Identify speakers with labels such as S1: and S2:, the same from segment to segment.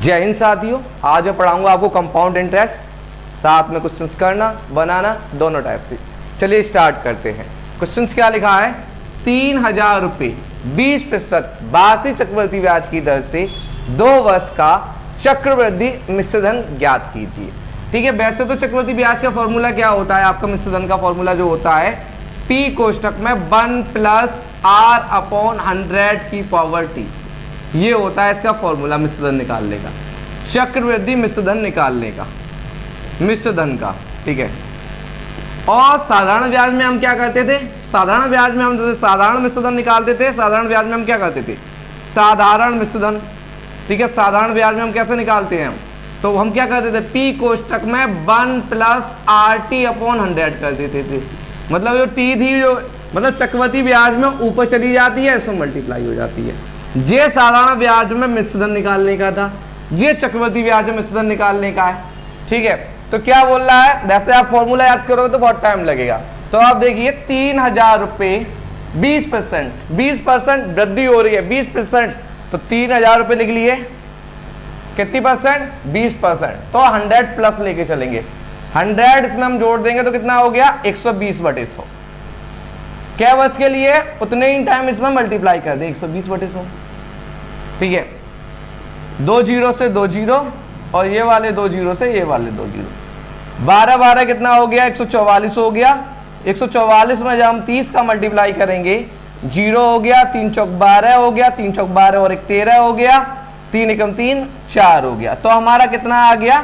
S1: जय हिंद साथियों, आज मैं पढ़ाऊंगा आपको कंपाउंड इंटरेस्ट, साथ में क्वेश्चंस करना बनाना दोनों टाइप से। चलिए स्टार्ट करते हैं। क्वेश्चंस क्या लिखा है, 3000 रुपये 20% वार्षिक चक्रवृद्धि ब्याज की दर से 2 वर्ष का चक्रवृद्धि मिश्रधन ज्ञात कीजिए। ठीक है, वैसे तो चक्रवृद्धि ब्याज का फॉर्मूला क्या होता है, आपका मिश्रधन का फॉर्मूला जो होता है P कोष्टक में 1 + R/100 ये होता है इसका फॉर्मूला मिश्रधन निकालने का, चक्रवृद्धि मिश्रधन निकालने का, मिश्रधन का। ठीक है, और साधारण ब्याज में हम क्या करते थे, साधारण ब्याज में हम जैसे साधारण मिश्रधन निकालते थे, साधारण ब्याज में हम क्या करते थे, साधारण मिश्रधन। ठीक है, साधारण ब्याज में हम कैसे निकालते हैं, तो हम क्या करते थे, P कोष्टक में 1 + RT/100 कर देते थे। मतलब जो T थी, जो मतलब चक्रवृद्धि ब्याज में ऊपर चली जाती है, इसमें मल्टीप्लाई हो जाती है। ये साधारण ब्याज में मिश्रधन निकालने का था, ये चक्रवृद्धि ब्याज में मिश्रधन निकालने का है। ठीक है, तो क्या बोल रहा है, वैसे आप फॉर्मूला याद करोगे तो बहुत टाइम लगेगा। तो आप देखिए 3000 रुपये 20% वृद्धि हो रही है, 20%, तो 3000 रुपये लिख लिए, कितनी परसेंट, 20%, तो 100 प्लस लेके चलेंगे। 100 इसमें हम जोड़ देंगे तो कितना हो गया, 120/100। क्या वर्ष के लिए, उतने ही टाइम इसमें मल्टीप्लाई कर दे, 120/100। ठीक है, 2 जीरो से 2 जीरो, और ये वाले 2 जीरो से ये वाले 2 जीरो, 12 कितना हो गया, 144 हो गया। 144 में जब हम 30 का मल्टीप्लाई करेंगे, 0 हो गया, 3 चौक 12 हो गया, 3 चौक 12 और 1 13 हो गया, 3 एकम 3 4 हो गया। तो हमारा कितना आ गया,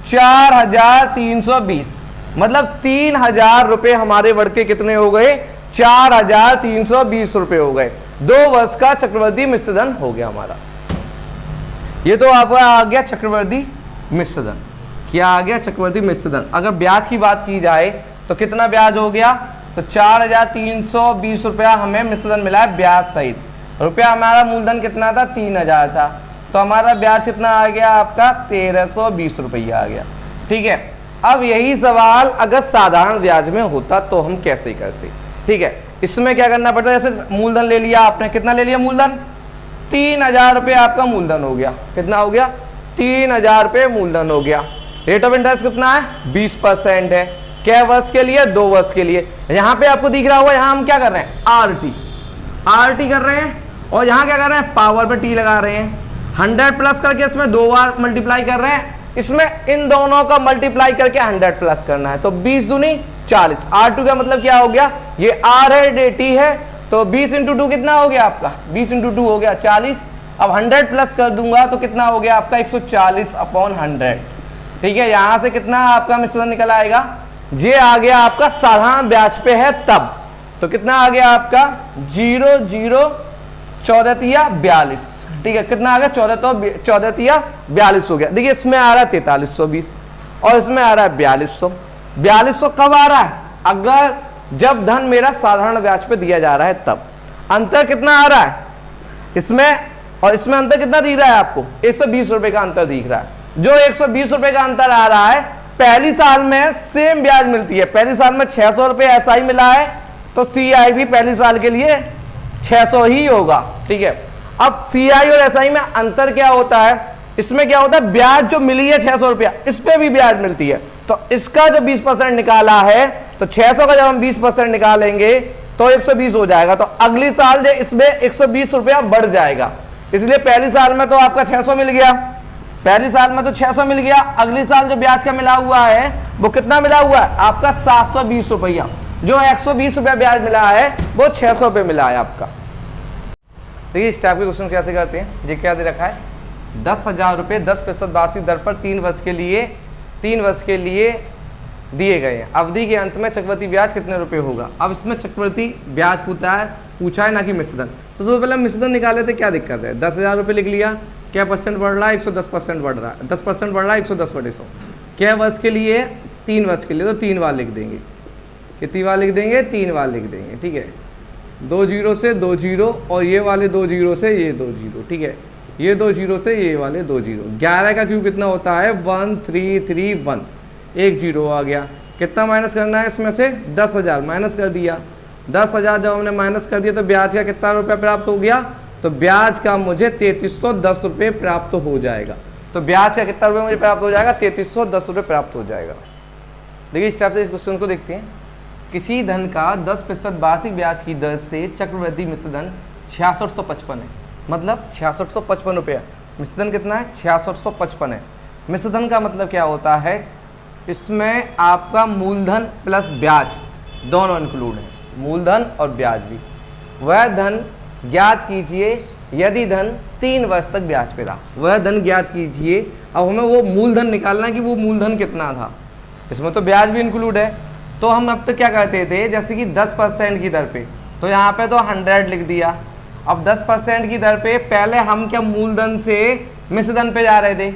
S1: 4320। मतलब 3000 रुपये हमारे वर्ग के कितने हो गए, 4320 रुपये हो गए। 2 वर्ष का चक्रवृद्धि मिश्रधन हो गया हमारा। ये तो आपका आ गया चक्रवृद्धि मिश्रधन। क्या आ गया, चक्रवृद्धि मिश्रधन। अगर ब्याज की बात की जाए तो कितना ब्याज हो गया, तो 4320 रुपया हमें मिश्रधन मिला है ब्याज सहित। रुपया हमारा मूलधन कितना था, 3000 था, तो हमारा ब्याज कितना आ गया आपका, 1320 रुपया आ गया। ठीक है, अब यही सवाल अगर साधारण ब्याज में होता तो हम कैसे करते। ठीक है, इसमें क्या करना पड़ता है, जैसे मूलधन ले लिया आपने, कितना ले लिया मूलधन, 3000 रुपये आपका मूलधन हो गया। कितना हो गया, 3000 रुपये मूलधन हो गया। रेट ऑफ इंटरेस्ट कितना है, 20% है। क्या वर्ष के लिए, 2 वर्ष के लिए। यहाँ पे आपको दिख रहा होगा, यहाँ हम क्या कर रहे हैं, RT कर रहे हैं, और यहाँ क्या कर रहे हैं, पावर पे T लगा रहे हैं। 100 प्लस करके इसमें 2 बार मल्टीप्लाई कर रहे हैं, इसमें इन दोनों का मल्टीप्लाई करके 100 प्लस करना है, तो 20 दूनी 40। R2 का मतलब क्या हो गया, ये R है, T है, तो 20 × 2 कितना हो गया आपका, 20 × 2 हो गया 40। अब 100 प्लस कर दूंगा तो कितना हो गया आपका, 140/100। ठीक है, यहां से कितना आपका मिश्रधन निकल आएगा, ये आ गया आपका साधारण ब्याज पे है तब, तो कितना आ गया आपका 0 0 14 42। ठीक है, कितना आ गया, 14 42 हो गया। देखिए इसमें आ रहा है 4320 और इसमें आ रहा है 4200। 4200 कब आ रहा है, अगर जब धन मेरा साधारण ब्याज पे दिया जा रहा है तब। अंतर कितना आ रहा है इसमें और इसमें, अंतर कितना दिख रहा है आपको, 120 रुपए का अंतर दिख रहा है। जो 120 रुपए का अंतर आ रहा है, पहली साल में सेम ब्याज मिलती है, पहली साल में 600 रुपए SI मिला है, तो CI भी पहली साल के लिए 600 ही होगा। ठीक है, अब CI और SI में अंतर क्या होता है, इसमें क्या होता है, ब्याज जो मिली है 600 रुपया, इस पे भी ब्याज मिलती है, तो इसका जो 20% निकाला है, तो 600 का जब हम 20% निकालेंगे तो 120 हो जाएगा, तो अगली साल जो इसमें 120 रुपया बढ़ जाएगा। इसलिए पहली साल में तो आपका 600 मिल गया, पहली साल में तो 600 मिल गया, अगली साल जो ब्याज का मिला हुआ है वो कितना मिला हुआ है आपका, 720 रुपया। जो 120 रुपया ब्याज मिला है वो 600 पे मिला है आपका। देखिए इस टाइप के क्वेश्चन कैसे करते हैं। ये क्या दे रखा है, 10,000 रुपये 10% वार्षिक दर पर 3 वर्ष के लिए दिए गए हैं। अवधि के अंत में चक्रवृद्धि ब्याज कितने रुपए होगा। अब इसमें चक्रवृद्धि ब्याज पूछा है ना कि मिश्रधन। तो सबसे पहले मिश्रधन निकाले थे, क्या दिक्कत है, 10,000 रुपये लिख लिया। क्या परसेंट बढ़ रहा है, 110% बढ़ रहा है, 10% बढ़ रहा है, 110/100। क्या वर्ष के लिए, 3 वर्ष के लिए, तो 3 बार लिख देंगे। कितनी बार लिख देंगे, 3 बार लिख देंगे। ठीक है, 2 जीरो से 2 जीरो, और ये वाले 2 जीरो से ये 2 जीरो। ठीक है, ये 2 जीरो से ये वाले 2 जीरो। 11 का क्यूब कितना होता है, 1331। 1 जीरो आ गया, कितना माइनस करना है इसमें से, 10,000 माइनस कर दिया। 10,000 जब हमने माइनस कर दिया तो ब्याज का कितना रुपया प्राप्त हो गया, तो ब्याज का मुझे 3310 रुपये प्राप्त हो जाएगा। तो ब्याज का कितना रुपये मुझे प्राप्त हो जाएगा, 3310 रुपये प्राप्त हो जाएगा। देखिए इस टाइप से इस क्वेश्चन को देखते हैं। किसी धन का 10% वार्षिक ब्याज की दर से चक्रवृद्धि मिश्र धन 6655 है, मतलब 6655 रुपया। मिश्र धन कितना है, 6655 है। मिश्र धन का मतलब क्या होता है, इसमें आपका मूलधन प्लस ब्याज दोनों इंक्लूड है, मूलधन और ब्याज भी। वह धन ज्ञात कीजिए यदि धन 3 वर्ष तक ब्याज पे रहा, वह धन ज्ञात कीजिए। अब हमें वो मूलधन निकालना है कि वो मूलधन कितना था, इसमें तो ब्याज भी इंक्लूड है। तो हम अब तक क्या करते थे, जैसे कि 10% की दर पे, तो यहाँ पे तो 100 लिख दिया। अब 10% की दर पे पहले हम क्या मूलधन से मिश्रधन पे जा रहे थे,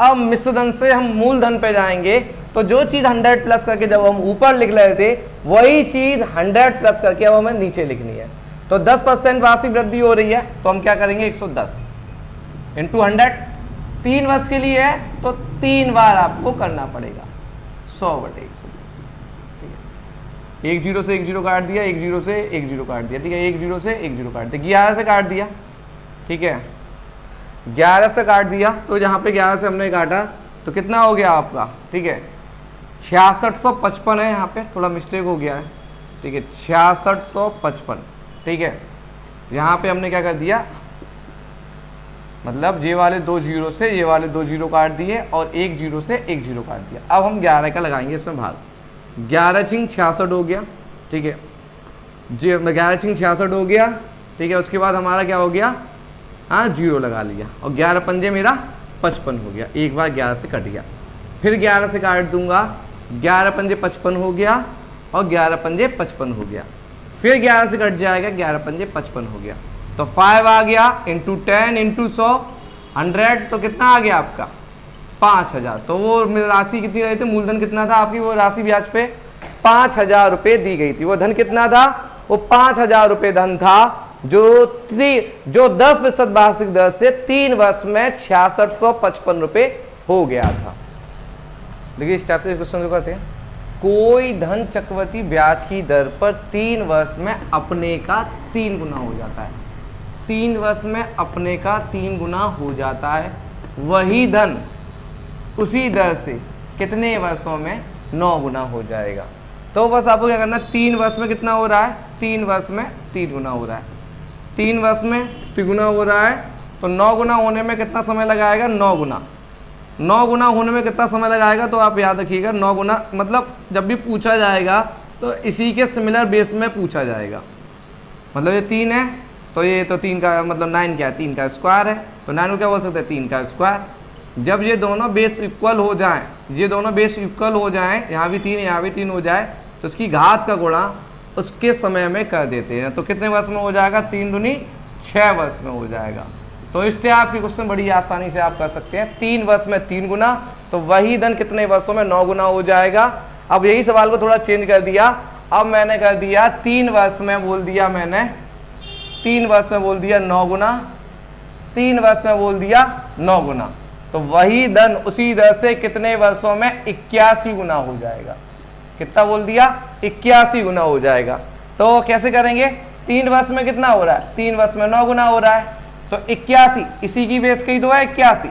S1: अब मिश्रधन से हम मूलधन पे जाएंगे तो जो चीज़ 100 प्लस करके जब हम ऊपर लिख रहे थे वही चीज़ 100 प्लस करके अब हमें नीचे लिखनी है। तो 10% वार्षिक वृद्धि हो रही है तो हम क्या करेंगे, 110 इंटू 100, 3 वर्ष के लिए है तो 3 बार आपको करना पड़ेगा, 100/110। एक जीरो से एक जीरो काट दिया, एक जीरो से एक जीरो काट दिया, ठीक है, एक जीरो से एक जीरो काट दिया, 11 से काट दिया, ठीक है, 11 से काट दिया। तो जहाँ पे 11 से हमने काटा तो कितना हो गया आपका, ठीक है, 6655 है, यहाँ पे थोड़ा मिस्टेक हो गया है, ठीक है, 6655, ठीक है। यहाँ पे हमने क्या कर दिया, मतलब ये वाले 2 जीरो से ये वाले 2 जीरो काट दिए और 1 जीरो से 1 जीरो काट दिया। अब हम 11 का लगाएंगे इसमें भाग, 11 छिंग 66 हो गया, ठीक है जी, 11 छिंग 66 हो गया, ठीक है। उसके बाद हमारा क्या हो गया, हाँ जीरो लगा लिया और 11 पंजे मेरा 55 हो गया, एक बार 11 से कट गया, फिर 11 से काट दूंगा, 11 पंजे 55 हो गया और 11 पंजे 55 हो गया, फिर 11 से कट जाएगा, 11 पंजे 55 हो गया। तो 5 आ गया इंटू 10 इंटू 100, 100 तो कितना आ गया आपका 5000। तो वो राशि कितनी रही थी, मूलधन कितना था आपकी, वो राशि ब्याज पे 5000 रुपये दी गई थी। वो धन कितना था, वो 5000 रुपये धन था जो 10% वार्षिक दर से 3 वर्ष में 6655 रुपये हो गया था। देखिए इस टाइप से क्वेश्चन को कहते हैं, कोई धन चक्रवर्ती ब्याज की दर पर 3 वर्ष में अपने का 3 गुना हो जाता है, 3 वर्ष में अपने का 3 गुना हो जाता है। वही धन उसी दर से कितने वर्षों में 9 गुना हो जाएगा। तो बस आपको क्या करना है, 3 वर्ष में कितना हो रहा है, 3 वर्ष में 3 गुना हो रहा है, 3 वर्ष में 3 गुना हो रहा है। तो 9 गुना होने में कितना समय लगाएगा, 9 गुना, 9 गुना होने में कितना समय लगाएगा, तो आप याद रखिएगा 9 गुना मतलब जब भी पूछा जाएगा तो इसी के सिमिलर बेस में पूछा जाएगा। मतलब ये 3 है तो ये तो 3 का मतलब 9 क्या है, 3 का स्क्वायर है, तो 9 को क्या बोल सकते हैं, 3 का स्क्वायर। जब ये दोनों बेस इक्वल हो जाएं, ये दोनों बेस इक्वल हो जाएं, यहाँ भी 3 यहाँ भी 3 हो जाए तो इसकी घात का गुणा उसके समय में कर देते हैं। तो कितने वर्ष में हो जाएगा, 3 दूनी 6 वर्ष में हो जाएगा। तो इससे आपकी क्वेश्चन बड़ी आसानी से आप कर सकते हैं, 3 वर्ष में 3 गुना, तो वही धन कितने वर्षों में 9 गुना हो जाएगा। अब यही सवाल को थोड़ा चेंज कर दिया, अब मैंने कर दिया 3 वर्ष में बोल दिया मैंने, 3 वर्ष में बोल दिया 9 गुना, 3 वर्ष में बोल दिया 9 गुना, तो वही धन उसी दर से कितने वर्षों में 81 गुना हो जाएगा। कितना बोल दिया, 81 गुना हो जाएगा। तो कैसे करेंगे, 3 वर्ष में कितना हो रहा है, 3 वर्ष में 9 गुना हो रहा है, तो 81 इसी की बेस कही तो है, 81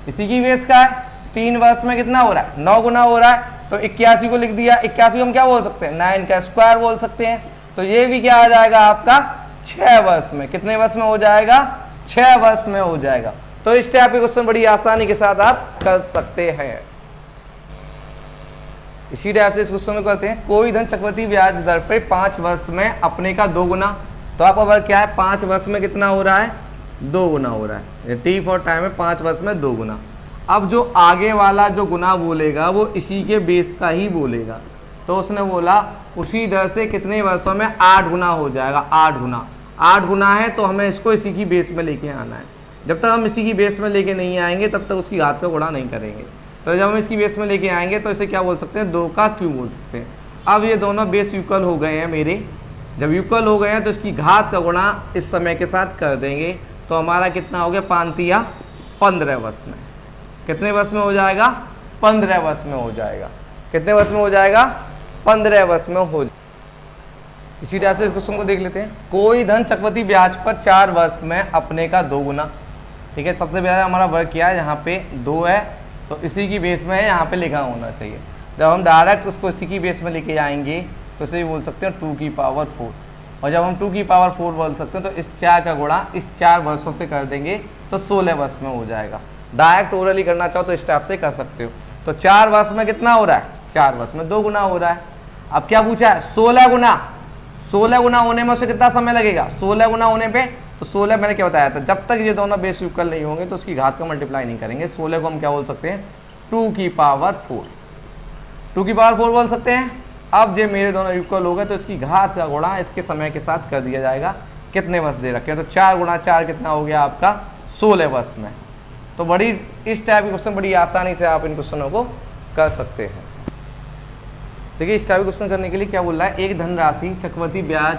S1: इसी की बेस का है। 3 वर्ष में कितना हो रहा है, 9 गुना हो रहा है, तो 81 को लिख दिया। 81 हम क्या बोल सकते हैं, 9 का स्क्वायर बोल सकते हैं। तो ये भी क्या आ जाएगा आपका 6 वर्ष में, कितने वर्ष में हो जाएगा, 6 वर्ष में हो जाएगा। तो इस टाइप के क्वेश्चन बड़ी आसानी के साथ आप कर सकते हैं। इसी टाइप से इस क्वेश्चन को करते हैं, कोई धन चक्रवृद्धि ब्याज दर पर 5 वर्ष में अपने का 2 गुना, तो आपका वर्ग क्या है, 5 वर्ष में कितना हो रहा है, 2 गुना हो रहा है। टी फॉर टाइम है, 5 वर्ष में 2 गुना। अब जो आगे वाला जो गुना बोलेगा वो इसी के बेस का ही बोलेगा। तो उसने बोला उसी दर से कितने वर्षों में 8 गुना हो जाएगा, 8 गुना, 8 गुना है तो हमें इसको इसी की बेस में लेके आना है। जब तक हम इसी की बेस में लेके नहीं आएंगे तब तक उसकी घात का गुणा नहीं करेंगे। तो जब हम इसकी बेस में लेके आएंगे तो इसे क्या बोल सकते हैं, 2 का क्यूब बोल सकते हैं। अब ये दोनों बेस इक्वल हो गए हैं मेरे, जब इक्वल हो गए हैं तो इसकी घात का गुणा इस समय के साथ कर देंगे। तो हमारा कितना हो गया, 5 या 15 वर्ष में, कितने वर्ष में हो जाएगा, 15 वर्ष में हो जाएगा। कितने वर्ष में हो जाएगा, 15 वर्ष में हो जाएगा। इसी तरह से क्वेश्चन को देख लेते हैं, कोई धन चक्रवृद्धि ब्याज पर 4 वर्ष में अपने का 2 गुना, ठीक है। सबसे पहले हमारा वर्ग क्या है, यहाँ पे 2 है तो इसी की बेस में है, यहाँ पे लिखा होना चाहिए। जब हम डायरेक्ट उसको इसी की बेस में लेके जाएंगे तो इसे बोल सकते हैं 2 की पावर 4, और जब हम 2 की पावर 4 बोल सकते हैं तो इस 4 का गुणा इस 4 वर्षों से कर देंगे तो 16 वर्ष में हो जाएगा। डायरेक्ट ओरली करना चाहो तो इस टाइप से कर सकते हो। तो 4 वर्ष में कितना हो रहा है, 4 वर्ष में 2 गुना हो रहा है। अब क्या पूछा है, 16 गुना, 16 गुना होने में उसे कितना समय लगेगा, 16 गुना होने पे तो 16 मैंने क्या बताया था, जब तक ये दोनों बेस इक्वल नहीं होंगे तो उसकी घात का मल्टीप्लाई नहीं करेंगे। 16 को हम क्या बोल सकते हैं, 2 की पावर 4, 2 की पावर 4 बोल सकते हैं। अब ये मेरे दोनों इक्वल हो गए तो इसकी घात का गुणा इसके समय के साथ कर दिया जाएगा। कितने वर्ष दे रखे हैं, तो 4 गुणा 4 कितना हो गया आपका, 16 वर्ष में। तो बड़ी इस टाइप के क्वेश्चन बड़ी आसानी से आप इन क्वेश्चनों को कर सकते हैं। देखिए इस टाइप के क्वेश्चन करने के लिए क्या बोल रहा है, एक धनराशि चक्रवृद्धि ब्याज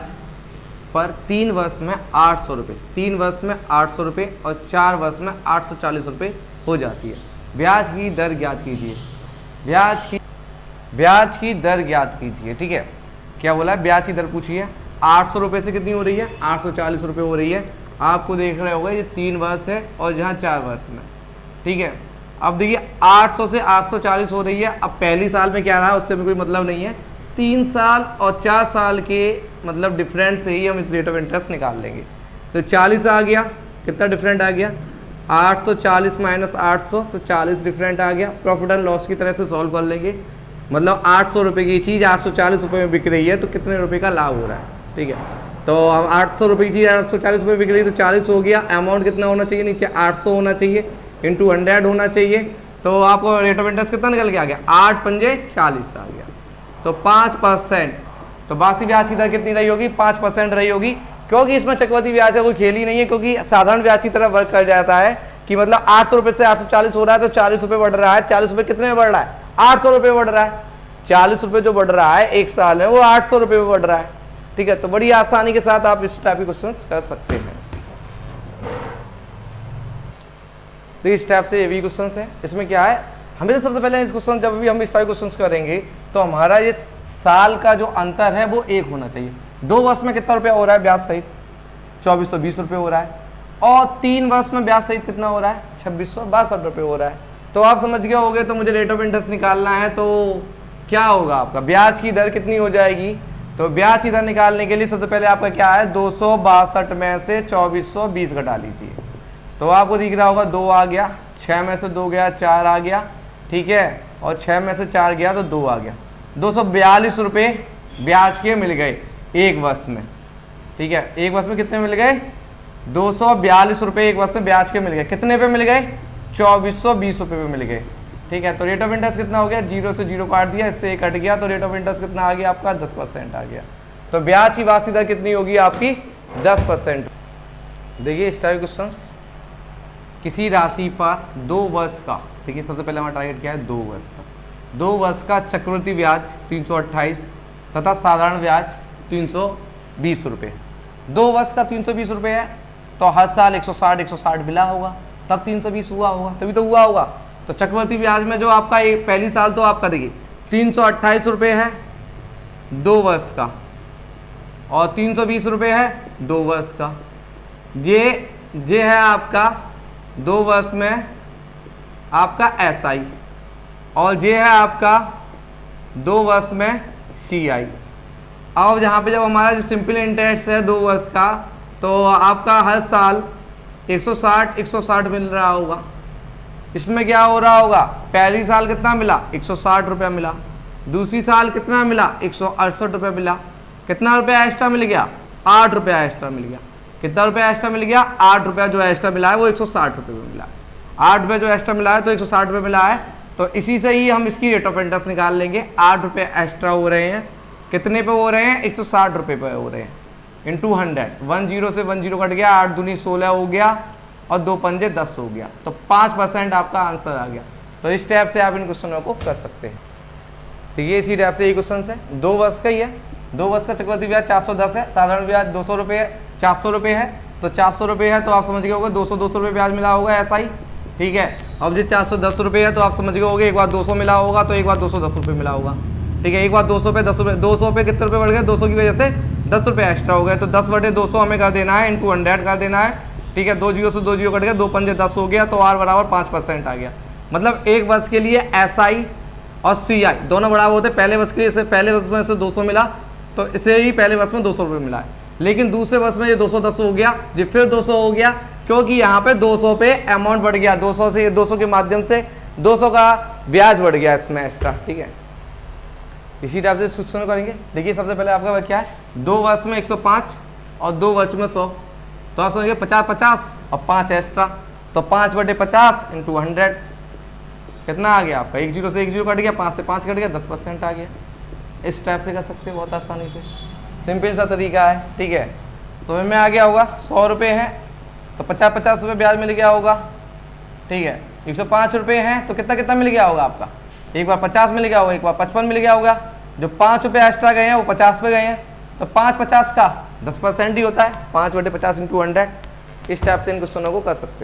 S1: पर 3 वर्ष में 800 रुपये, 3 वर्ष में 800 रुपये और 4 वर्ष में 840 रुपये हो जाती है। ब्याज की दर ज्ञात कीजिए, ब्याज की दर ज्ञात कीजिए। ठीक है, क्या बोला है, ब्याज की दर पूछिए। 800 रुपये से कितनी हो रही है, 840 रुपये हो रही है। आपको देख रहे होगा ये 3 वर्ष है और जहाँ 4 वर्ष में। ठीक है, अब देखिए 800 से 840 हो रही है। अब पहली साल में क्या रहा उससे भी कोई मतलब नहीं है, 3 साल और 4 साल के मतलब डिफरेंस से ही हम इस रेट ऑफ इंटरेस्ट निकाल लेंगे। तो 40 आ गया, कितना डिफरेंट आ गया, 840 माइनस 800 तो 40 डिफरेंट आ गया। प्रॉफिट एंड लॉस की तरह से सॉल्व कर लेंगे। मतलब 800 रुपये की चीज़ 840 रुपये में बिक रही है तो कितने रुपये का लाभ हो रहा है। ठीक है, तो अब 800 रुपये की चीज़ 840 रुपये बिक रही है तो 40 हो गया। अमाउंट कितना होना चाहिए, नीचे 800 होना चाहिए, इंटू 100 होना चाहिए। तो आपको रेट ऑफ इंटरेस्ट कितना निकल के आ गया, 8 पंजे 40 आ गया। तो 5%, तो बासी ब्याज की दर कितनी रही होगी, 5% रही होगी। क्योंकि इसमें चक्रवृद्धि ब्याज का कोई खेल ही नहीं है, क्योंकि साधारण ब्याज की तरह वर्क कर जाता है कि मतलब 800 रुपये से 840 हो रहा है तो 40 रुपये बढ़ रहा है। 40 रुपये कितने में बढ़ रहा है, 800 रुपये बढ़ रहा है। 40 रुपये जो बढ़ रहा है एक साल में वो 800 रुपये में बढ़ रहा है। ठीक है, तो बड़ी आसानी के साथ आप इस टाइप के क्वेश्चन कर सकते हैं। तो इस टाइप से ये भी क्वेश्चन है। इसमें क्या है, हमें सबसे पहले इस क्वेश्चन जब भी हम इस टाइप क्वेश्चन करेंगे तो हमारा ये साल का जो अंतर है वो 1 होना चाहिए। 2 वर्ष में कितना रुपया हो रहा है ब्याज सहित, 2420 रुपये हो रहा है। और 3 वर्ष में ब्याज सहित कितना हो रहा है, 2662 रुपये हो रहा है। तो आप समझ गए होंगे। तो मुझे रेट ऑफ इंटरेस्ट निकालना है तो क्या होगा, आपका ब्याज की दर कितनी हो जाएगी। तो ब्याज की दर निकालने के लिए सबसे पहले आपका क्या है, 262 में से 2420 घटा लीजिए। तो आपको दिख रहा होगा 2 आ गया, 6 में से 2 गया 4 आ गया। ठीक है, और 6 में से 4 गया तो 2 आ गया। 242 रुपये ब्याज के मिल गए 1 वर्ष में। ठीक है, 1 वर्ष में कितने मिल गए, 242 रुपये 1 वर्ष में ब्याज के मिल गए। कितने पे मिल गए, 2420 रुपये पे मिल गए। ठीक है, तो रेट ऑफ इंटरेस्ट कितना हो गया, 0 से 0 काट दिया, इससे कट गया तो रेट ऑफ इंटरेस्ट कितना आ गया आपका, 10% आ गया। तो ब्याज की वार्षिक दर कितनी होगी आपकी, 10%। देखिए इस टाइप क्वेश्चन, किसी राशि पर 2 वर्ष का, देखिए सबसे पहले हमारा टारगेट क्या है, 2 वर्ष का, 2 वर्ष का चक्रवृद्धि ब्याज 328 तथा साधारण ब्याज 320 रुपये। 2 वर्ष का 320 रुपये है तो हर साल 160 मिला होगा, तब 320 हुआ होगा, तभी तो हुआ होगा। तो चक्रवृद्धि ब्याज में जो आपका एक पहली साल तो आपका देखिए 328 रुपये है 2 वर्ष का, और 320 रुपये है 2 वर्ष का। ये है आपका 2 वर्ष में आपका SI, और ये है आपका 2 वर्ष में CI। अब जहाँ पे जब हमारा जो सिंपल इंटरेस्ट है 2 वर्ष का, तो आपका हर साल 160 मिल रहा होगा। इसमें क्या हो रहा होगा, पहली साल कितना मिला, 160 रुपया मिला। दूसरी साल कितना मिला, 168 रुपया मिला। कितना रुपया एक्स्ट्रा मिल गया, 8 रुपया एक्स्ट्रा मिल गया। कितना रुपया एक्स्ट्रा मिल गया, 8 रुपया जो एक्स्ट्रा मिला है वो 160 रुपये में मिला। 8 रुपये जो एक्स्ट्रा मिला है तो 160 रुपये मिला है। तो इसी से ही हम इसकी रेट ऑफ इंटरेस्ट निकाल लेंगे। 8 रुपये एक्स्ट्रा हो रहे हैं, कितने पे हो रहे हैं, 160 रुपये पे हो रहे हैं, इंटू 100। 10 से 10 कट गया, 8 दूनी 16 हो गया, और 2 पंजे 10 हो गया। तो 5% आपका आंसर आ गया। तो इस टाइप से आप इन क्वेश्चनों को कर सकते हैं। तो ये इसी टाइप से ये क्वेश्चन है, 2 वर्ष का ही है। 2 वर्ष का चक्रवृद्धि ब्याज 410 है, साधारण ब्याज 200 रुपये है, 400 रुपये है। तो 400 रुपये है तो आप समझ गए होगा 200 रुपये ब्याज मिला होगा SI। ठीक है, अब जो 410 रुपये है तो आप समझ गए होगे एक बार 200 मिला होगा तो एक बार 210 रुपये मिला होगा। ठीक है, एक बार 200 पे 10 रुपये, 200 पे कितने रुपये बढ़ गए, 200 की वजह से 10 रुपये एक्स्ट्रा हो गए। तो 10/200 हमें कर देना है, इंटू 100 कर देना है। ठीक है, 2 जीरो से 2 जीरो कट गया, 2 पंजे 10 हो गया, तो आर बराबर 5% आ गया। मतलब एक बस के लिए SI और CI दोनों बराबर होते हैं। पहले बस के लिए इसे पहले बस में से 200 मिला, तो इसे ही पहले बस में 200 रुपये मिला है, लेकिन दूसरे बस में ये 210 हो गया, ये फिर 200 हो गया, क्योंकि यहाँ पे 200 पे अमाउंट बढ़ गया, 200 से 200 के माध्यम से 200 का ब्याज बढ़ गया इसमें एक्स्ट्रा। ठीक है, इसी टाइप से क्वेश्चन करेंगे। देखिए सबसे पहले आपका क्या है, 2 वर्ष में 105 और 2 वर्ष में 100, तो आप समझिए 50-50 और 5 एक्स्ट्रा, तो 5/50 × 100 कितना आ गया आपका, 1 जीरो से 1 जीरो कट गया, 5 से 5 कट गया, 10% आ गया। इस टाइप से कर सकते हैं बहुत आसानी से, सिंपल सा तरीका है। ठीक है, तो में आ गया होगा 100 रुपये हैं तो 50-50 रुपये ब्याज मिल गया होगा। ठीक है, 105 रुपये हैं तो कितना कितना मिल गया होगा आपका, एक बार 50 मिल गया होगा, एक बार 55 मिल गया होगा। जो 5 रुपये एक्स्ट्रा गए हैं वो 50 पे गए हैं, तो 5/50 का 10% ही होता है, 5/50 × 100। इस टाइप से इन क्वेश्चनों को कर सकते हैं।